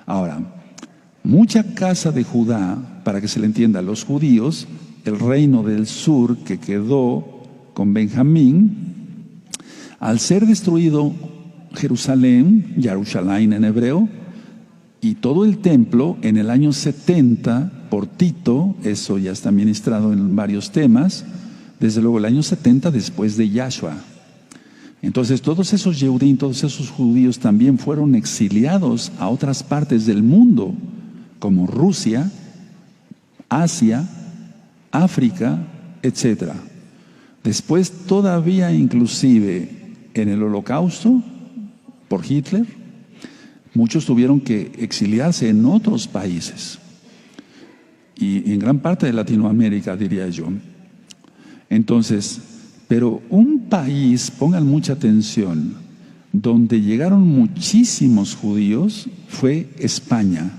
Ahora, mucha casa de Judá, para que se le entienda, los judíos, el reino del sur que quedó con Benjamín, al ser destruido Jerusalén, Yarushalayim en hebreo, y todo el templo en el año 70 por Tito, eso ya está ministrado en varios temas, desde luego el año 70 después de Yahshua. Entonces todos esos Yehudim, todos esos judíos también fueron exiliados a otras partes del mundo, como Rusia, Asia, África, etc. Después todavía inclusive en el Holocausto, por Hitler, muchos tuvieron que exiliarse en otros países y en gran parte de Latinoamérica, diría yo. Entonces, pero un país, pongan mucha atención, donde llegaron muchísimos judíos fue España.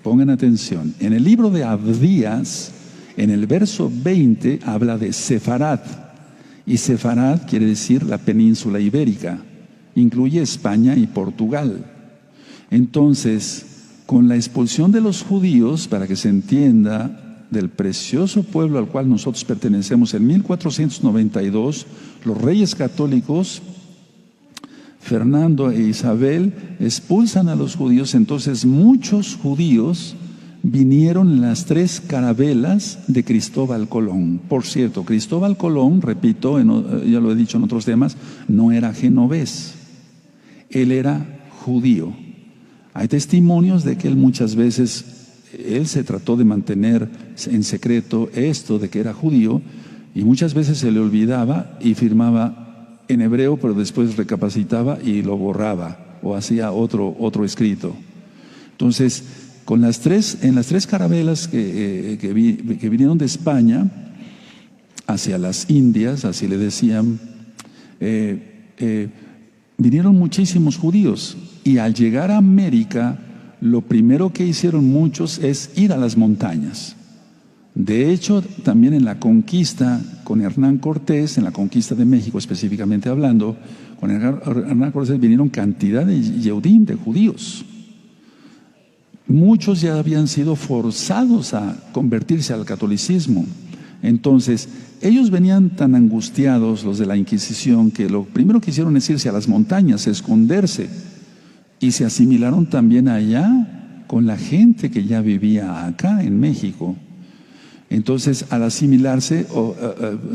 Pongan atención. En el libro de Abdías, en el verso 20, habla de Sefarad. Y Sefarad quiere decir la península ibérica. Incluye España y Portugal. Entonces, con la expulsión de los judíos, para que se entienda, del precioso pueblo al cual nosotros pertenecemos, en 1492, los reyes católicos, Fernando e Isabel, expulsan a los judíos. Entonces muchos judíos vinieron en las 3 carabelas de Cristóbal Colón. Por cierto, Cristóbal Colón, repito, ya lo he dicho en otros temas, no era genovés, él era judío. Hay testimonios de que él muchas veces, él se trató de mantener en secreto esto de que era judío, y muchas veces se le olvidaba y firmaba en hebreo, pero después recapacitaba y lo borraba o hacía otro escrito. Entonces, en las tres carabelas que vinieron de España hacia las Indias, así le decían, vinieron muchísimos judíos, y al llegar a América, lo primero que hicieron muchos es ir a las montañas. De hecho, también en la conquista con Hernán Cortés, en la conquista de México específicamente hablando, con Hernán Cortés vinieron cantidad de Yehudim, de judíos. Muchos ya habían sido forzados a convertirse al catolicismo. Entonces, ellos venían tan angustiados, los de la Inquisición, que lo primero que hicieron es irse a las montañas, esconderse. Y se asimilaron también allá con la gente que ya vivía acá en México. Entonces, al asimilarse,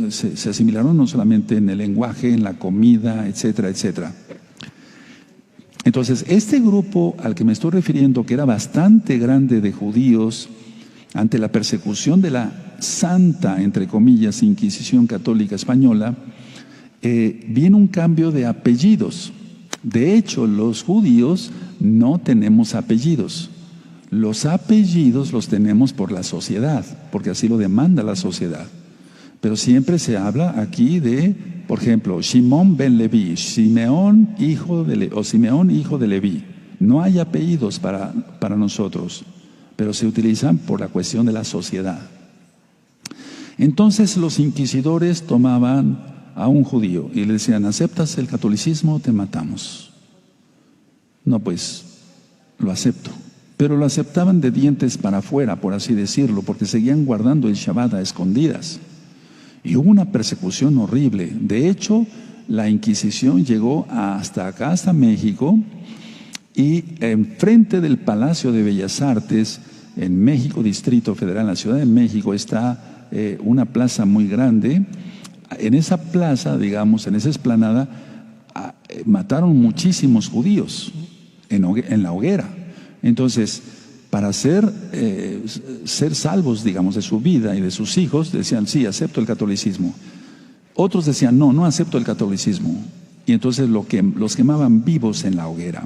se asimilaron no solamente en el lenguaje, en la comida, etcétera, etcétera. Entonces, este grupo al que me estoy refiriendo, que era bastante grande de judíos, ante la persecución de la santa, entre comillas, Inquisición Católica Española, viene un cambio de apellidos. De hecho, los judíos no tenemos apellidos. Los apellidos los tenemos por la sociedad, porque así lo demanda la sociedad. Pero siempre se habla aquí de, por ejemplo, Shimón ben Leví, Simeón hijo de Leví. No hay apellidos para nosotros, pero se utilizan por la cuestión de la sociedad. Entonces los inquisidores tomaban a un judío y le decían: ¿aceptas el catolicismo? Te matamos. No, pues lo acepto. Pero lo aceptaban de dientes para afuera, por así decirlo, porque seguían guardando el Shabbat a escondidas. Y hubo una persecución horrible. De hecho, la Inquisición llegó hasta acá, hasta México, y enfrente del Palacio de Bellas Artes, en México, Distrito Federal, en la Ciudad de México, está una plaza muy grande. En esa plaza, digamos, en esa explanada, mataron muchísimos judíos en la hoguera. Entonces, para ser salvos, digamos, de su vida y de sus hijos, decían: sí, acepto el catolicismo. Otros decían: no, no acepto el catolicismo. Y entonces los quemaban vivos en la hoguera.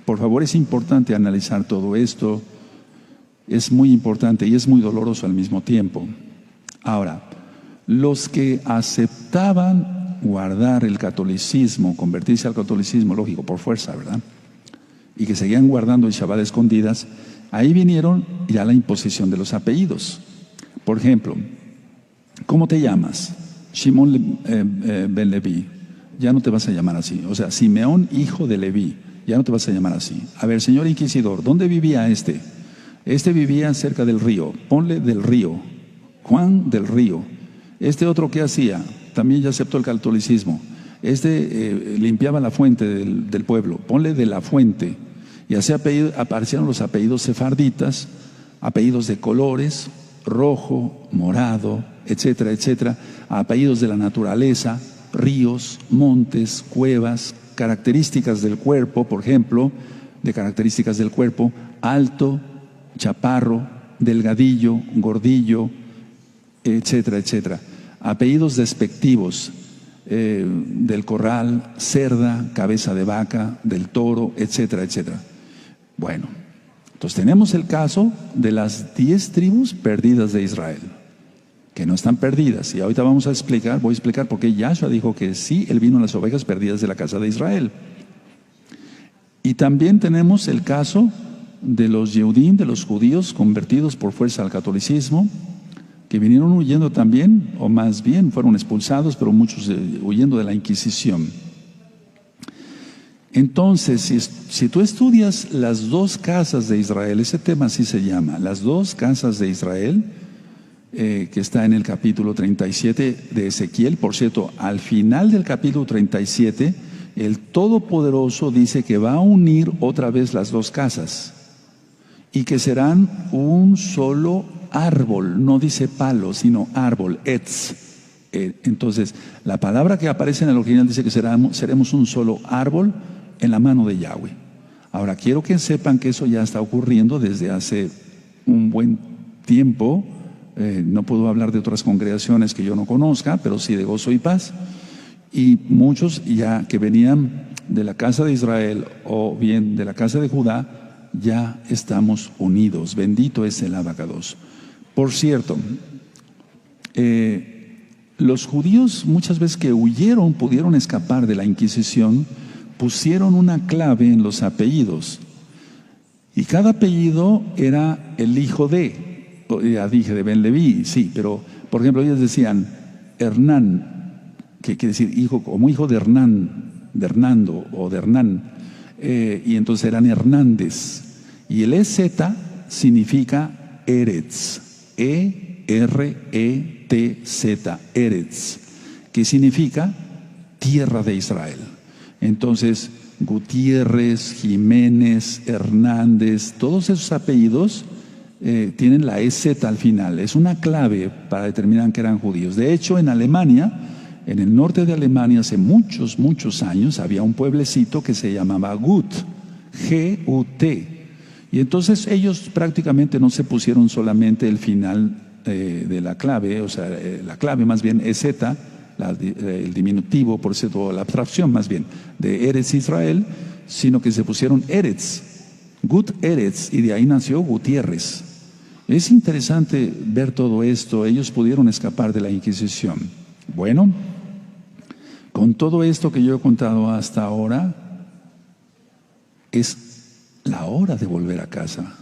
Por favor, es importante analizar todo esto. Es muy importante y es muy doloroso al mismo tiempo. Ahora, los que aceptaban guardar el catolicismo, convertirse al catolicismo, lógico, por fuerza, ¿verdad?, y que seguían guardando el Shabbat escondidas, ahí vinieron ya la imposición de los apellidos. Por ejemplo, ¿cómo te llamas? Shimón ben Leví. Ya no te vas a llamar así. O sea, Simeón hijo de Leví. ya no te vas a llamar así. A ver, señor inquisidor, ¿dónde vivía este? Este vivía cerca del río, ponle del río, Juan del Río. Este otro, ¿qué hacía? También ya aceptó el catolicismo. Limpiaba la fuente del pueblo, ponle de la fuente. Y así aparecieron los apellidos sefarditas, apellidos de colores, rojo, morado, etcétera, etcétera, apellidos de la naturaleza, ríos, montes, cuevas, características del cuerpo, por ejemplo, de características del cuerpo, alto, chaparro, delgadillo, gordillo, etcétera, etcétera. Apellidos despectivos, del corral, cerda, cabeza de vaca, del toro, etcétera, etcétera. Bueno, entonces tenemos el caso de las 10 tribus perdidas de Israel, que no están perdidas. Y ahorita voy a explicar por qué Yahshua dijo que sí, Él vino a las ovejas perdidas de la casa de Israel. Y también tenemos el caso de los Yehudim, de los judíos convertidos por fuerza al catolicismo, que vinieron huyendo también, o más bien fueron expulsados, pero muchos huyendo de la Inquisición. Entonces, si tú estudias las 2 casas de Israel, ese tema así se llama, las 2 casas de Israel, que está en el capítulo 37 de Ezequiel. Por cierto, al final del capítulo 37, el Todopoderoso dice que va a unir otra vez las 2 casas y que serán un solo árbol, no dice palo, sino árbol, etz. Entonces, la palabra que aparece en el original dice que seremos un solo árbol en la mano de Yahweh. Ahora, quiero que sepan que eso ya está ocurriendo desde hace un buen tiempo. No puedo hablar de otras congregaciones que yo no conozca, pero sí de Gozo y Paz. Y muchos ya que venían de la casa de Israel o bien de la casa de Judá, ya estamos unidos. Bendito es el Abacados. Por cierto, los judíos muchas veces que huyeron, pudieron escapar de la Inquisición, pusieron una clave en los apellidos. Y cada apellido era el hijo de, ya dije de Ben Leví, sí, pero por ejemplo ellos decían Hernán, que quiere decir hijo, como hijo de Hernán, de Hernando o de Hernán, y entonces eran Hernández. Y el EZ significa Eretz, E-R-E-T-Z, Eretz, que significa tierra de Israel. Entonces, Gutiérrez, Jiménez, Hernández, todos esos apellidos tienen la EZ al final. Es una clave para determinar que eran judíos. De hecho, en Alemania, en el norte de Alemania, hace muchos, muchos años, había un pueblecito que se llamaba Gut, G-U-T. Y entonces ellos prácticamente no se pusieron solamente el final de la clave, o sea, la clave más bien EZ, el diminutivo, por cierto, la abstracción más bien, de Eretz Israel, sino que se pusieron Eretz, Gut Eretz, y de ahí nació Gutiérrez. Es interesante ver todo esto. Ellos pudieron escapar de la Inquisición. Bueno, con todo esto que yo he contado hasta ahora, es la hora de volver a casa.